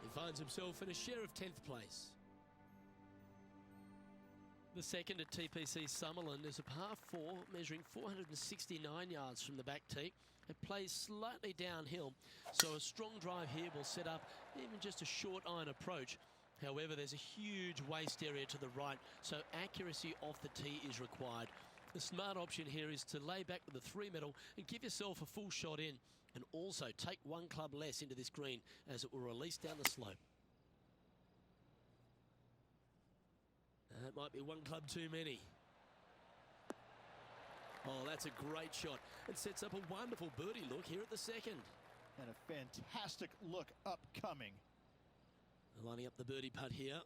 He finds himself in a share of 10th place. The second at TPC Summerland is a par 4 measuring 469 yards from the back tee. It plays slightly downhill, so a strong drive here will set up even just a short iron approach. However, there's a huge waste area to the right, so accuracy off the tee is required. The smart option here is to lay back with the 3-metal and give yourself a full shot in, and also take one club less into this green as it will release down the slope. That might be one club too many. Oh, that's a great shot. It sets up a wonderful birdie look here at the second. And a fantastic look upcoming. Lining up the birdie putt here.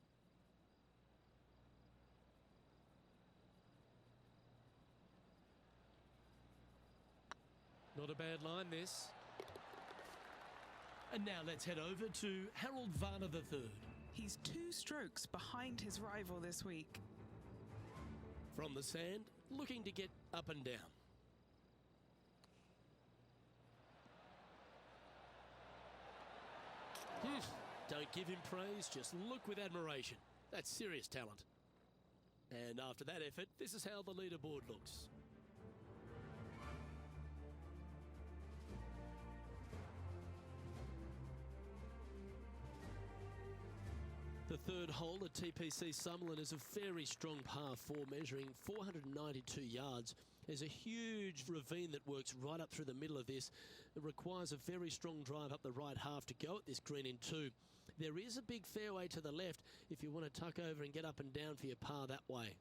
Not a bad line, this. And now let's head over to Harold Varner III. He's 2 strokes behind his rival this week. From the sand, looking to get up and down. Don't give him praise, just look with admiration. That's serious talent. And after that effort, this is how the leaderboard looks. The third hole at TPC Summerland is a very strong par 4 measuring 492 yards. There's a huge ravine that works right up through the middle of this. It requires a very strong drive up the right half to go at this green in 2. There is a big fairway to the left if you want to tuck over and get up and down for your par that way.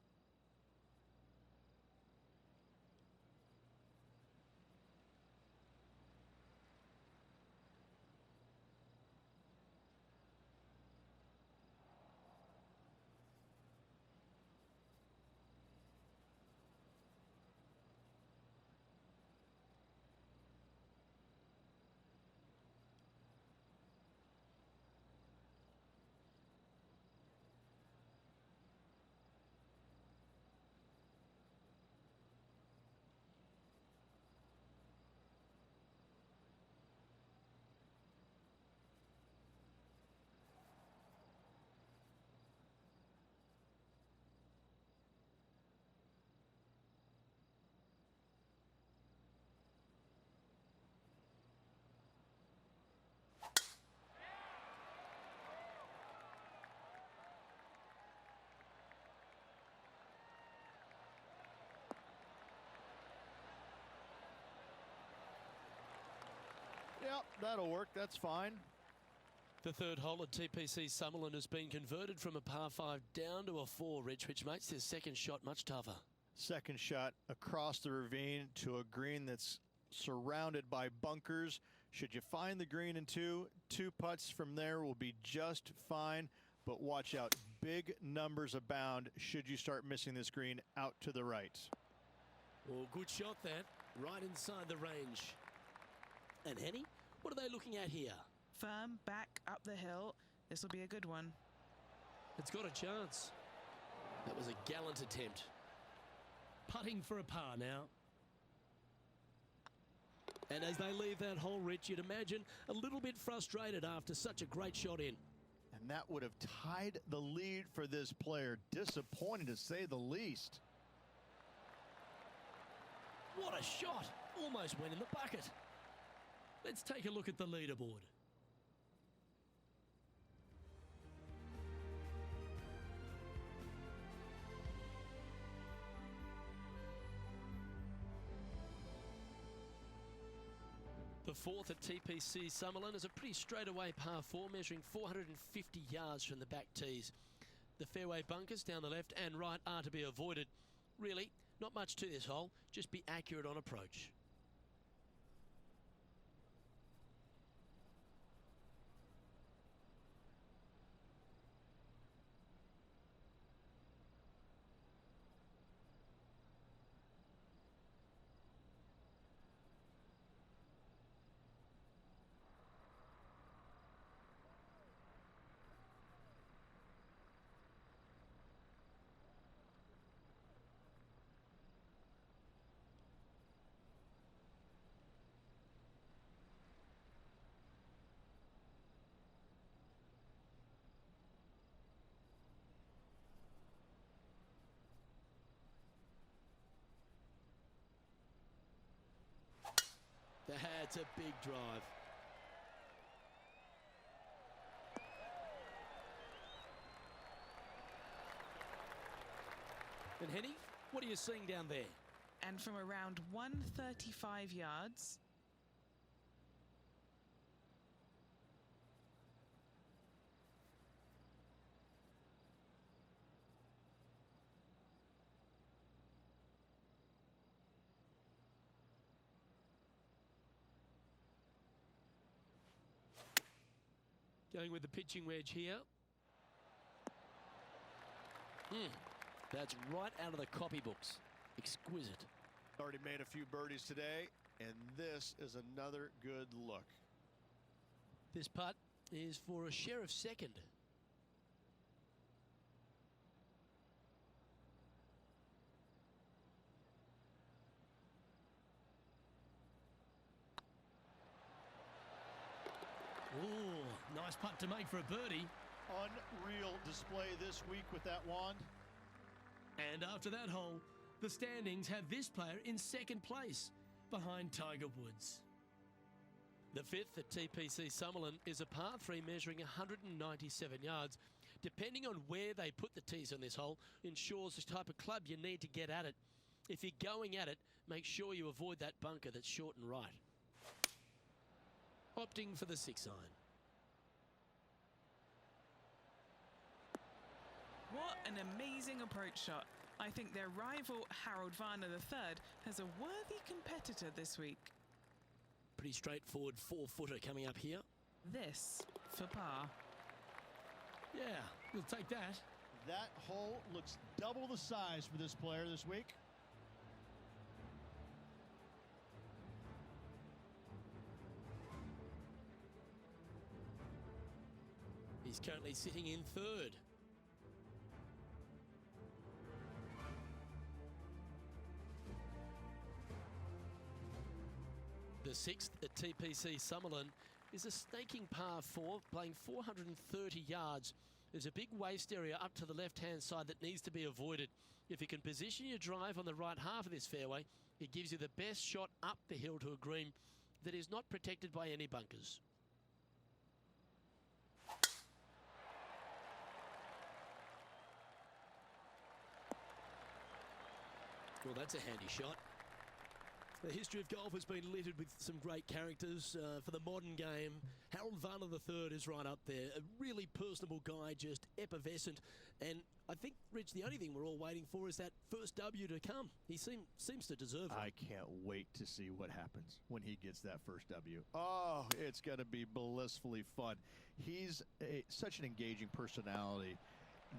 Yep, that'll work. That's fine. The third hole at TPC Summerland has been converted from a par 5 down to a 4, Rich, which makes his second shot much tougher. Second shot across the ravine to a green that's surrounded by bunkers. Should you find the green in 2, 2 putts from there will be just fine. But watch out. Big numbers abound should you start missing this green out to the right. Well, good shot that. Right inside the range. And Henny, what are they looking at here? Firm back up the hill. This will be a good one. It's got a chance. That was a gallant attempt. Putting for a par now. And as they leave that hole, Rich, you'd imagine a little bit frustrated after such a great shot in. And that would have tied the lead for this player. Disappointing to say the least. What a shot. Almost went in the bucket. Let's take a look at the leaderboard. The fourth at TPC Summerland is a pretty straightaway par 4 measuring 450 yards from the back tees. The fairway bunkers down the left and right are to be avoided. Really, not much to this hole, just be accurate on approach. That's a big drive. And Henny, what are you seeing down there? And from around 135 yards, Going with the pitching wedge here. That's right out of the copybooks. Exquisite. Already made a few birdies today, and this is another good look. This putt is for a share of second. Ooh, nice putt to make for a birdie. Unreal display this week with that wand. And after that hole, the standings have this player in second place, behind Tiger Woods. The fifth at TPC Summerlin is a par 3 measuring 197 yards. Depending on where they put the tees on this hole, ensures the type of club you need to get at it. If you're going at it, make sure you avoid that bunker that's short and right. Opting for the 6 iron. what an amazing approach shot. I think their rival, Harold Varner III, has a worthy competitor this week. Pretty straightforward 4-footer coming up here. This for par. Yeah, we'll take that. That hole looks double the size for this player this week. He's currently sitting in third. The sixth at TPC Summerlin is a snaking par 4, playing 430 yards. There's a big waste area up to the left-hand side that needs to be avoided. If you can position your drive on the right half of this fairway, it gives you the best shot up the hill to a green that is not protected by any bunkers. Well, that's a handy shot. The history of golf has been littered with some great characters. For the modern game, Harold Varner III is right up there. A really personable guy, just effervescent. And I think, Rich, the only thing we're all waiting for is that first W to come. He seems to deserve it. I can't wait to see what happens when he gets that first W. Oh, it's going to be blissfully fun. He's such an engaging personality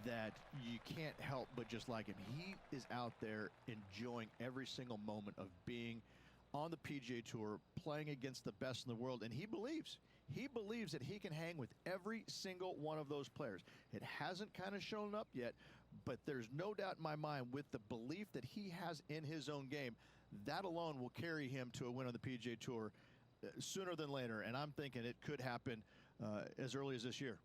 that you can't help but just like him. He is out there enjoying every single moment of being on the PGA Tour, playing against the best in the world, and he believes that he can hang with every single one of those players. It hasn't kind of shown up yet, but there's no doubt in my mind with the belief that he has in his own game, that alone will carry him to a win on the PGA Tour sooner than later, and I'm thinking it could happen as early as this year.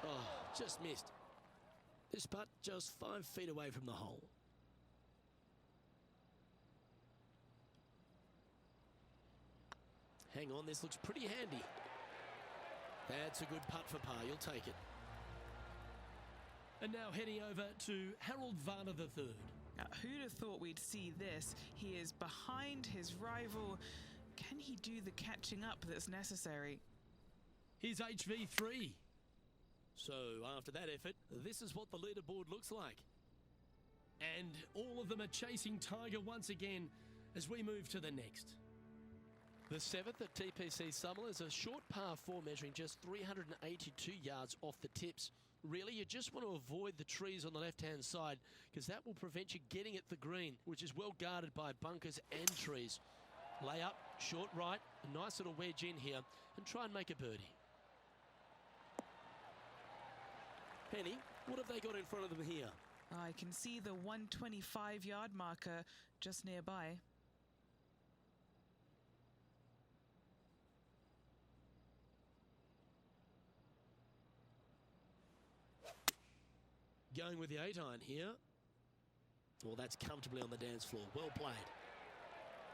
Oh, just missed. This putt just 5 feet away from the hole. Hang on, this looks pretty handy. That's a good putt for par, you'll take it. And now heading over to Harold Varner III. Now, who'd have thought we'd see this? He is behind his rival. Can he do the catching up that's necessary? Here's HV3. So after that effort, this is what the leaderboard looks like. And all of them are chasing Tiger once again as we move to the next. The seventh at TPC Summerlin is a short par 4 measuring just 382 yards off the tips. Really, you just want to avoid the trees on the left-hand side because that will prevent you getting at the green, which is well guarded by bunkers and trees. Lay up, short right, a nice little wedge in here, and try and make a birdie. Penny, what have they got in front of them here? I can see the 125-yard marker just nearby. Going with the 8-iron here. Well, that's comfortably on the dance floor. Well played.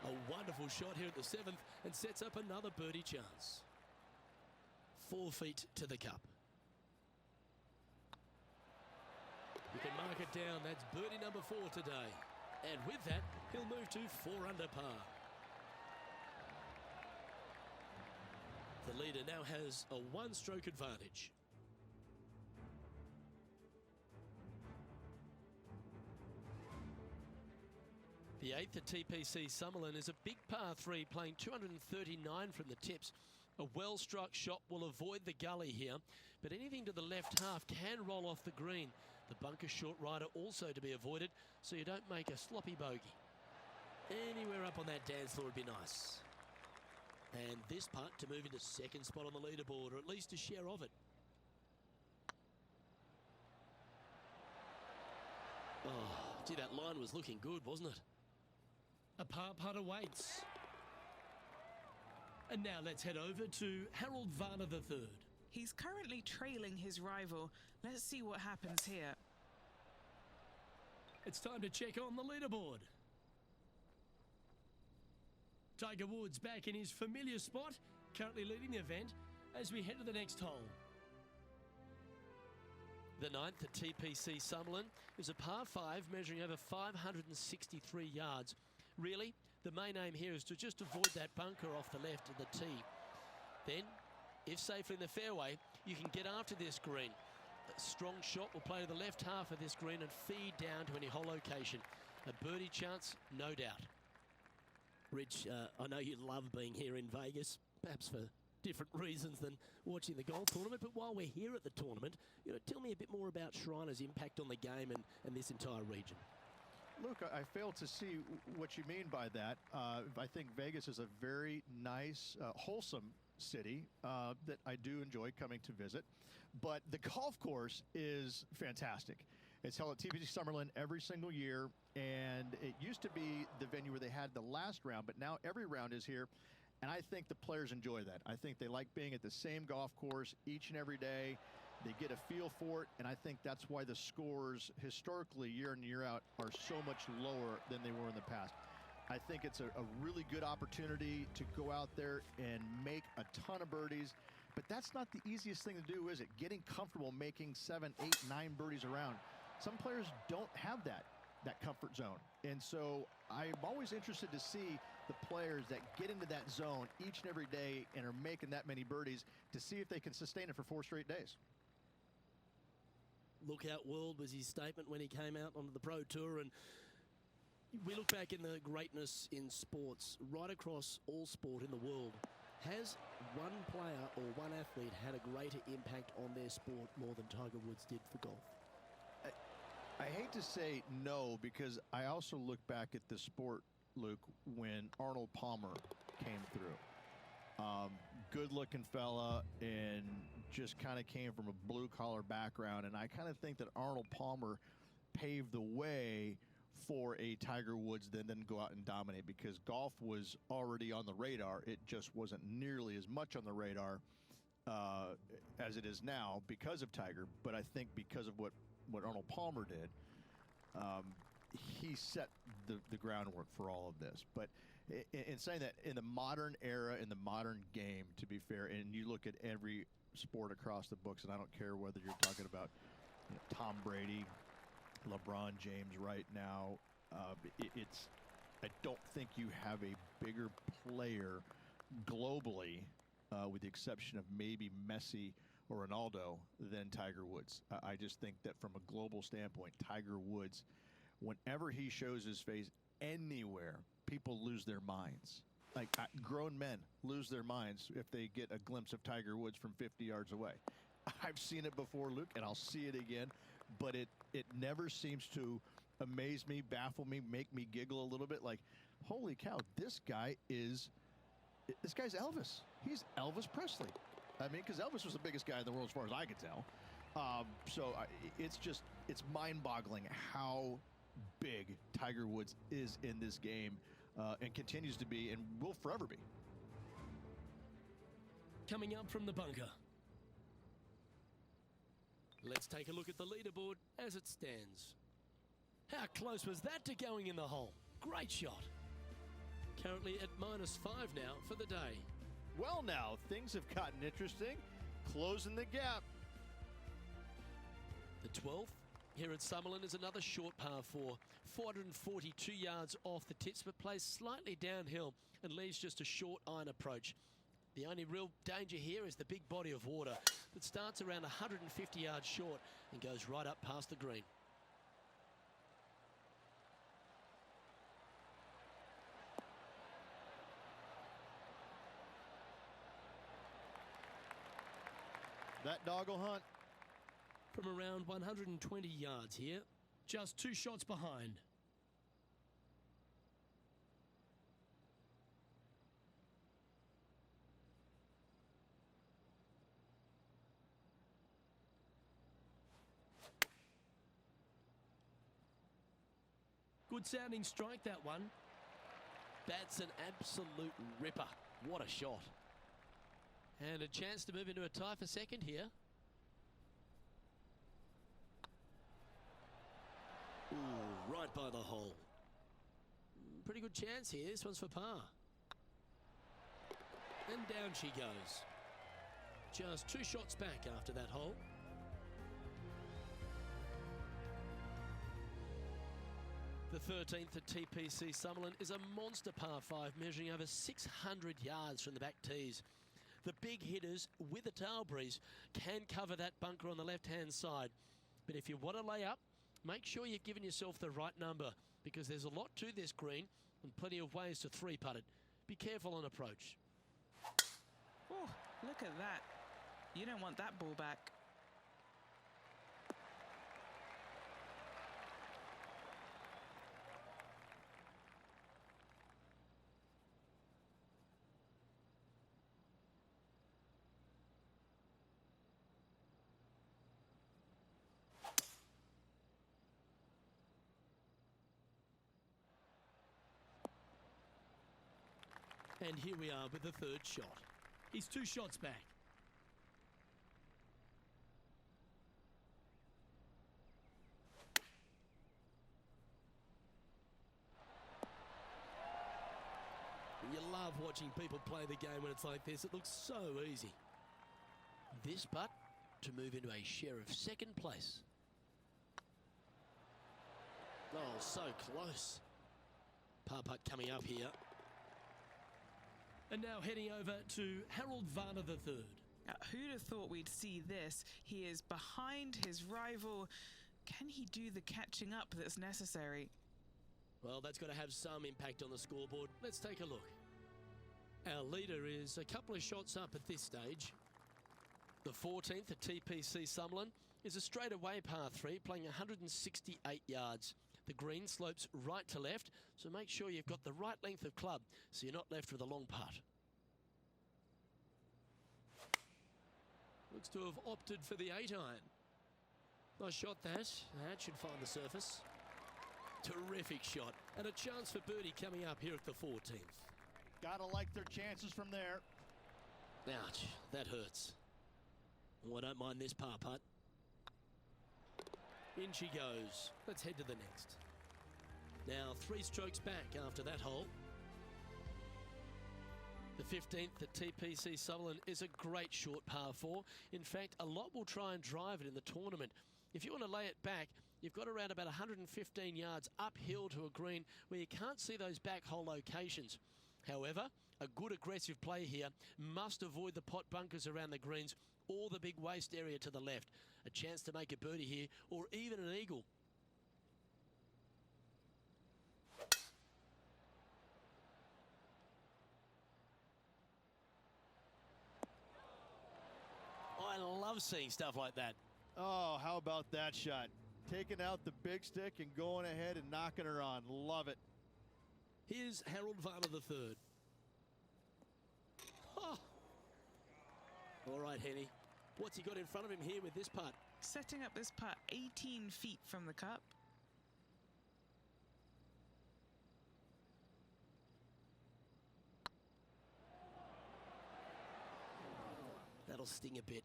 A wonderful shot here at the 7th and sets up another birdie chance. 4 feet to the cup. You can mark it down. That's birdie number 4 today. And with that, he'll move to 4 under par. The leader now has a 1-stroke advantage. The 8th at TPC Summerlin is a big par 3 playing 239 from the tips. A well-struck shot will avoid the gully here, but anything to the left half can roll off the green. The bunker short rider also to be avoided, so you don't make a sloppy bogey. Anywhere up on that dance floor would be nice. And this putt to move into 2nd spot on the leaderboard, or at least a share of it. Oh, gee, that line was looking good, wasn't it? A par putt awaits. And now let's head over to Harold Varner III. He's currently trailing his rival. Let's see what happens here. It's time to check on the leaderboard. Tiger Woods back in his familiar spot, currently leading the event as we head to the next hole. The 9th at TPC Summerlin is a par 5 measuring over 563 yards. Really, the main aim here is to just avoid that bunker off the left of the tee. Then, if safely in the fairway, you can get after this green. A strong shot will play to the left half of this green and feed down to any hole location. A birdie chance, no doubt. Rich, I know you love being here in Vegas, perhaps for different reasons than watching the golf tournament, but while we're here at the tournament, tell me a bit more about Shriners' impact on the game and this entire region. Look, I fail to see what you mean by that. I think Vegas is a very nice, wholesome city that I do enjoy coming to visit. But the golf course is fantastic. It's held at TPC Summerlin every single year, and it used to be the venue where they had the last round, but now every round is here, and I think the players enjoy that. I think they like being at the same golf course each and every day. They get a feel for it, and I think that's why the scores historically year in and year out are so much lower than they were in the past. I think it's a really good opportunity to go out there and make a ton of birdies, but that's not the easiest thing to do, is it? Getting comfortable making 7, 8, 9 birdies around. Some players don't have that comfort zone, and so I'm always interested to see the players that get into that zone each and every day and are making that many birdies to see if they can sustain it for 4 straight days. Look out world was his statement when he came out onto the Pro Tour, and we look back in the greatness in sports right across all sport in the world. Has one player or one athlete had a greater impact on their sport more than Tiger Woods did for golf? I hate to say no, because I also look back at the sport, Luke, when Arnold Palmer came through. Good-looking fella and just kind of came from a blue-collar background, and I kind of think that Arnold Palmer paved the way for a Tiger Woods then go out and dominate, because golf was already on the radar. It just wasn't nearly as much on the radar as it is now because of Tiger, but I think because of what Arnold Palmer did, he set the groundwork for all of this. But in saying that, in the modern era, in the modern game, to be fair, and you look at every sport across the books, and I don't care whether you're talking about Tom Brady, LeBron James right now, I don't think you have a bigger player globally, with the exception of maybe Messi or Ronaldo, than Tiger Woods. I just think that from a global standpoint, Tiger Woods whenever he shows his face anywhere, people lose their minds. Like grown men lose their minds if they get a glimpse of Tiger Woods from 50 yards away. I've seen it before, Luke, and I'll see it again, but it never seems to amaze me, baffle me, make me giggle a little bit. Like, holy cow, this guy's Elvis. He's Elvis Presley. I mean, because Elvis was the biggest guy in the world as far as I could tell. It's mind-boggling how big Tiger Woods is in this game and continues to be and will forever be. Coming up from the bunker. Let's take a look at the leaderboard as it stands. How close was that to going in the hole? Great shot. Currently at -5 now for the day. Well, now, things have gotten interesting. Closing the gap. The 12th here at Summerlin is another short par 4. 442 yards off the tips, but plays slightly downhill and leaves just a short iron approach. The only real danger here is the big body of water that starts around 150 yards short and goes right up past the green. That dog will hunt. From around 120 yards here. Just 2 shots behind. Good sounding strike, that one. That's an absolute ripper. What a shot. And a chance to move into a tie for second here. Ooh, right by the hole. Pretty good chance here. This one's for par. And down she goes. Just 2 shots back after that hole. The 13th at TPC Summerlin is a monster par 5 measuring over 600 yards from the back tees. The big hitters with a tail breeze can cover that bunker on the left-hand side. But if you want to lay up, make sure you've given yourself the right number because there's a lot to this green and plenty of ways to 3-putt it. Be careful on approach. Oh, look at that. You don't want that ball back. And here we are with the 3rd shot. He's 2 shots back. You love watching people play the game when it's like this. It looks so easy. This putt to move into a share of second place. Oh, so close. Par putt coming up here. And now heading over to Harold Varner III. Who'd have thought we'd see this? He is behind his rival. Can he do the catching up that's necessary? Well, that's got to have some impact on the scoreboard. Let's take a look. Our leader is a couple of shots up at this stage. The 14th at TPC Summerlin is a straightaway par 3, playing 168 yards. The green slopes right to left, so make sure you've got the right length of club so you're not left with a long putt. Looks to have opted for the 8-iron. Nice shot that. That should find the surface. Terrific shot. And a chance for birdie coming up here at the 14th. Gotta like their chances from there. Ouch, that hurts. Oh, I don't mind this par putt. In she goes. Let's head to the next. Now 3 strokes back after that hole. The 15th at TPC Summerlin is a great short par 4. In fact, a lot will try and drive it in the tournament. If you want to lay it back, you've got around about 115 yards uphill to a green where you can't see those back hole locations. However, a good aggressive play here must avoid the pot bunkers around the greens or the big waste area to the left. A chance to make a birdie here or even an eagle. love seeing stuff like that. Oh, how about that shot? Taking out the big stick and going ahead and knocking her on. Love it. Here's Harold Varner III. Oh. All right, Henny. What's he got in front of him here with this putt? Setting up this putt 18 feet from the cup. That'll sting a bit.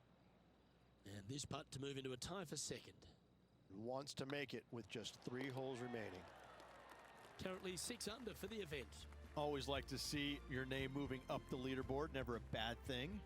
And this putt to move into a tie for second. Wants to make it with just 3 holes remaining. Currently 6 under for the event. Always like to see your name moving up the leaderboard. Never a bad thing.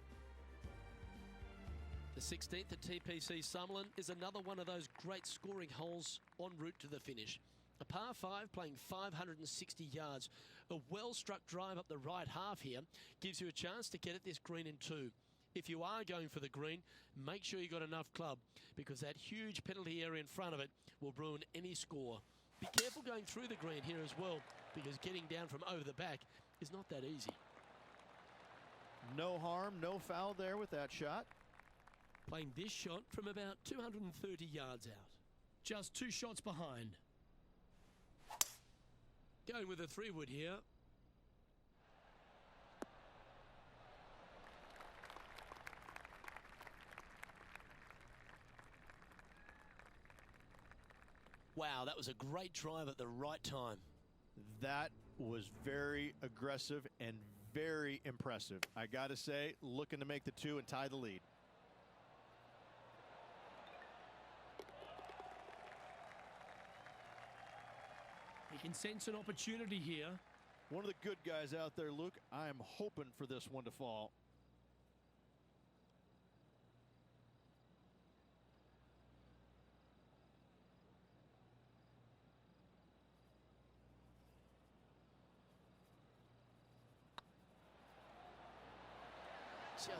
The 16th at TPC Summerlin is another one of those great scoring holes en route to the finish. A par 5 playing 560 yards. A well-struck drive up the right half here gives you a chance to get at this green in 2. If you are going for the green, make sure you got enough club, because that huge penalty area in front of it will ruin any score. Be careful going through the green here as well, because getting down from over the back is not that easy. No harm, no foul there with that shot. Playing this shot from about 230 yards out. Just 2 shots behind. Going with a 3-wood here. Wow, that was a great drive at the right time. That was very aggressive and very impressive. I got to say, looking to make the 2 and tie the lead. He can sense an opportunity here. One of the good guys out there, Luke. I am hoping for this one to fall.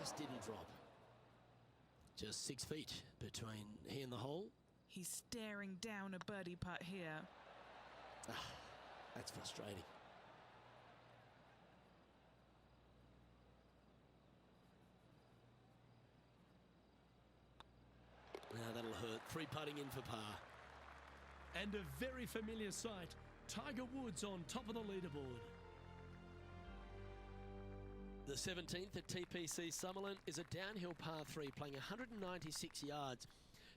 Just didn't drop. Just 6 feet between he and the hole. He's staring down a birdie putt here. That's frustrating. Now that'll hurt. 3 putting in for par. And a very familiar sight. Tiger Woods on top of the leaderboard. The 17th at TPC Summerlin is a downhill par 3 playing 196 yards.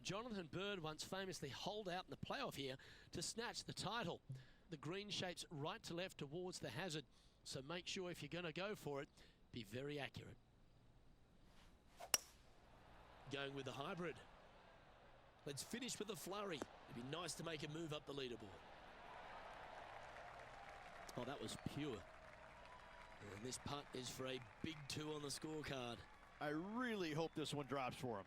Jonathan Bird once famously holed out in the playoff here to snatch the title. The green shapes right to left towards the hazard, so make sure if you're going to go for it, be very accurate. Going with the hybrid. Let's finish with a flurry. It'd be nice to make a move up the leaderboard. Oh, that was pure. And this putt is for a big 2 on the scorecard. I really hope this one drops for him.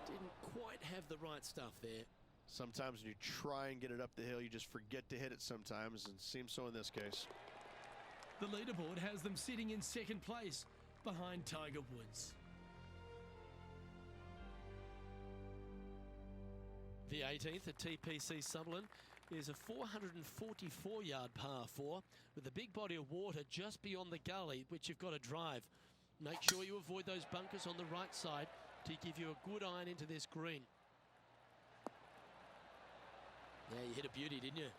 Didn't quite have the right stuff there. Sometimes when you try and get it up the hill, you just forget to hit it sometimes, and seems so in this case. The leaderboard has them sitting in second place behind Tiger Woods. The 18th at TPC Summerlin is a 444-yard par 4 with a big body of water just beyond the gully, which you've got to drive. Make sure you avoid those bunkers on the right side to give you a good iron into this green. Yeah, you hit a beauty, didn't you?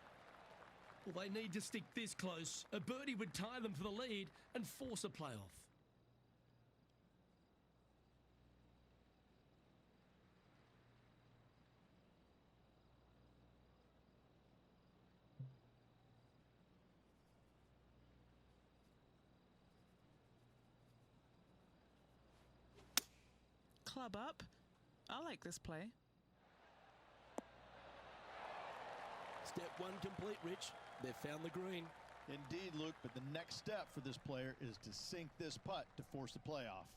Well, they need to stick this close. A birdie would tie them for the lead and force a playoff. Club up. I like this play. Step 1 complete, Rich. They've found the green. Indeed, Luke, but the next step for this player is to sink this putt to force the playoff.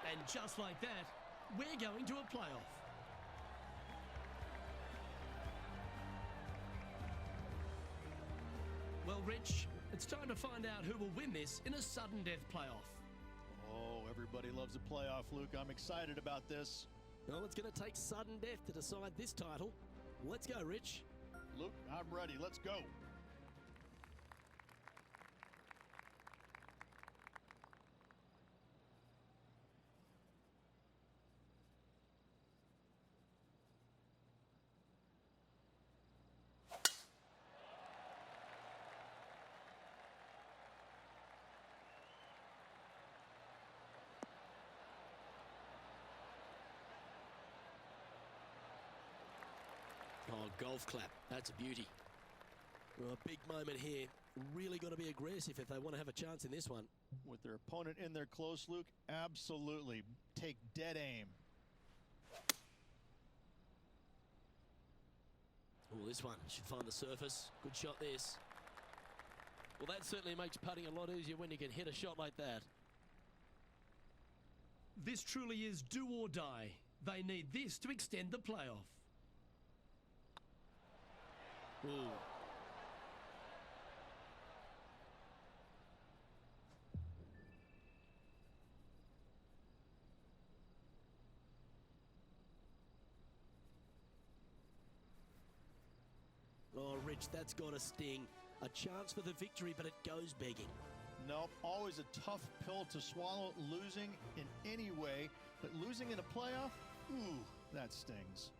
And just like that, we're going to a playoff. Well, Rich, it's time to find out who will win this in a sudden death playoff. Oh, everybody loves a playoff, Luke. I'm excited about this. Well, it's going to take sudden death to decide this title. Let's go, Rich. Luke, I'm ready. Let's go. Oh, golf clap. That's a beauty. Well, a big moment here. Really got to be aggressive if they want to have a chance in this one. With their opponent in there close, Luke, absolutely. Take dead aim. Oh, this one should find the surface. Good shot, this. Well, that certainly makes putting a lot easier when you can hit a shot like that. This truly is do or die. They need this to extend the playoff. Ooh. Oh, Rich, that's got a sting. A chance for the victory, but it goes begging. Nope, always a tough pill to swallow, losing in any way, but losing in a playoff, ooh, that stings.